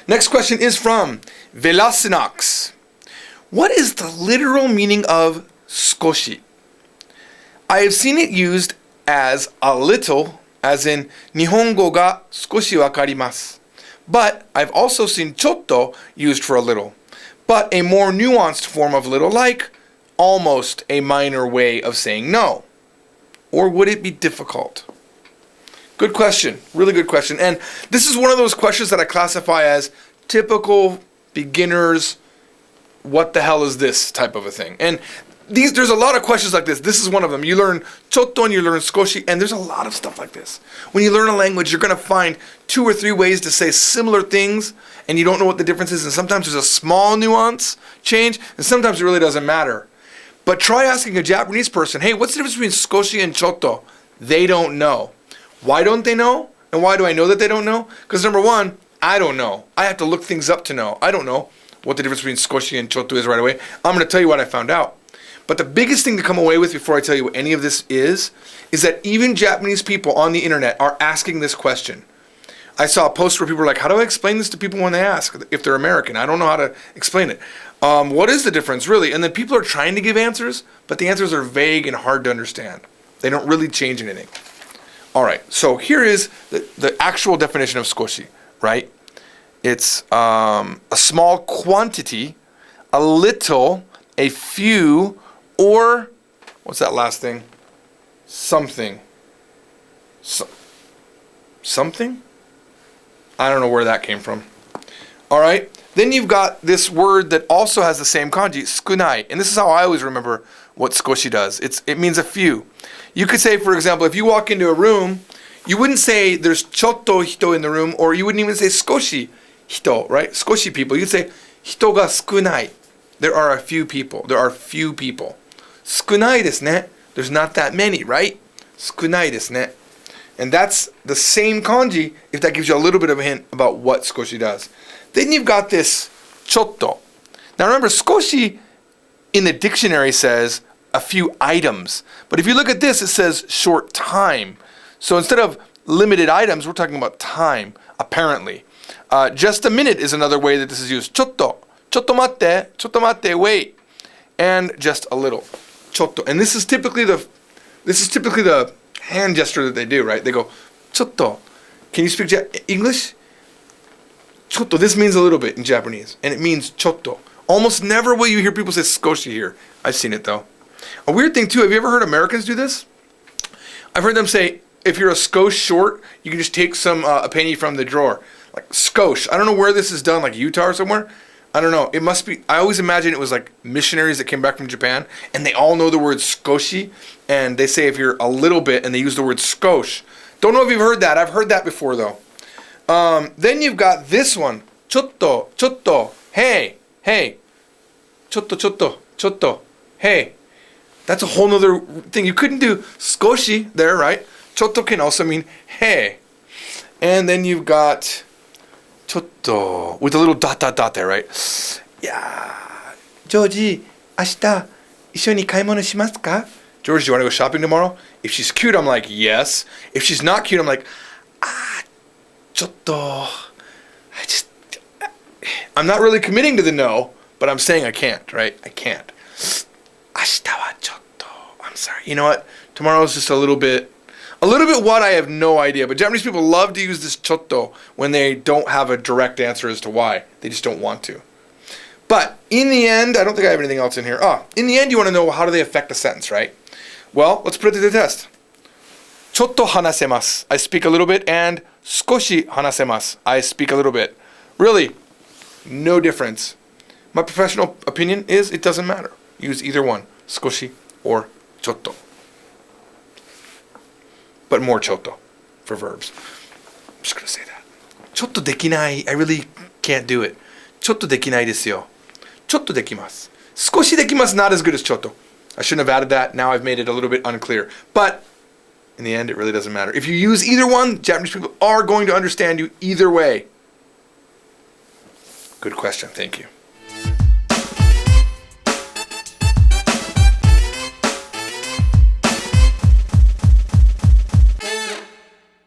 Next question is from Velasinox. What is the literal meaning of SUKOSHI? I have seen it used as a little, as in Nihongo ga sukoshi wakarimasu. But I've also seen CHOTTO used for a little, but a more nuanced form of little, like almost a minor way of saying no. Or would it be difficult? Good question. Really good question. And this is one of those questions that I classify as typical beginners, what the hell is this type of a thing. And there's a lot of questions like this. This is one of them. You learn CHOTTO and you learn SUKOSHI, and there's a lot of stuff like this. When you learn a language, you're going to find 2 or 3 ways to say similar things, and you don't know what the difference is. And sometimes there's a small nuance change, and sometimes it really doesn't matter. But try asking a Japanese person, hey, what's the difference between SUKOSHI and CHOTTO? They don't know. Why don't they know? And why do I know that they don't know? Because number one, I don't know. I have to look things up to know. I don't know what the difference between SUKOSHI and CHOTTO is right away. I'm going to tell you what I found out. But the biggest thing to come away with before I tell you what any of this is that even Japanese people on the internet are asking this question. I saw a post where people were like, how do I explain this to people when they ask if they're American? I don't know how to explain it. What is the difference, really? And then people are trying to give answers, but the answers are vague and hard to understand. They don't really change anything. All right, so here is the actual definition of SUKOSHI, right? It's a small quantity, a little, a few, or, what's that last thing? Something. Something? I don't know where that came from. All right. Then you've got this word that also has the same kanji, sukunai. And this is how I always remember what SUKOSHI does. It means a few. You could say, for example, if you walk into a room, you wouldn't say there's chotto hito in the room, or you wouldn't even say sukoshi hito, right? Sukoshi people. You'd say hito ga sukunai. There are a few people. There are few people. Sukunai desu ne. There's not that many, right? Sukunai desu ne. And that's the same kanji, if that gives you a little bit of a hint about what SUKOSHI does. Then you've got this chotto. Now remember, SUKOSHI in the dictionary says a few items. But if you look at this, it says short time. So instead of limited items, we're talking about time, apparently. Just a minute is another way that this is used. Chotto. Chotto matte, wait. And just a little. Chotto. And this is typically the hand gesture that they do, right? They go, chotto. Can you speak English? Chotto. This means a little bit in Japanese. And it means chotto. Almost never will you hear people say SUKOSHI here. I've seen it though. A weird thing too, have you ever heard Americans do this? I've heard them say, if you're a skosh short, you can just take a penny from the drawer. Like skosh. I don't know where this is done, like Utah or somewhere. I don't know. It must be, I always imagine it was like missionaries that came back from Japan, and they all know the word SUKOSHI, and they say if you're a little bit, and they use the word skosh. Don't know if you've heard that. I've heard that before though. Then you've got this one. Chotto, hey. Chotto, hey. That's a whole nother thing. You couldn't do SUKOSHI there, right? Chotto can also mean hey. And then you've got chotto with a little dot there, right? Yeah. Georgie, 明日一緒に買い物しますか? George, do you want to go shopping tomorrow? If she's cute, I'm like, yes. If she's not cute, I'm like, chotto. I'm not really committing to the no, but I'm saying I can't, right? I can't. 明日はちょっと. I'm sorry. You know what? Tomorrow's just a little bit what, I have no idea. But Japanese people love to use this chotto when they don't have a direct answer as to why. They just don't want to. But in the end, I don't think I have anything else in here. In the end, you want to know how do they affect a sentence, right? Well, let's put it to the test. Chotto hanasemasu. I speak a little bit. And sukoshi hanasemasu. I speak a little bit. Really, no difference. My professional opinion is it doesn't matter. Use either one. Sukoshi or chotto. But more chotto for verbs. I'm just going to say that. Chotto dekinai. I really can't do it. Chotto dekinai desu yo. Chotto dekimasu. Sukoshi dekimasu, not as good as chotto. I shouldn't have added that. Now I've made it a little bit unclear. But in the end, it really doesn't matter. If you use either one, Japanese people are going to understand you either way. Good question. Thank you.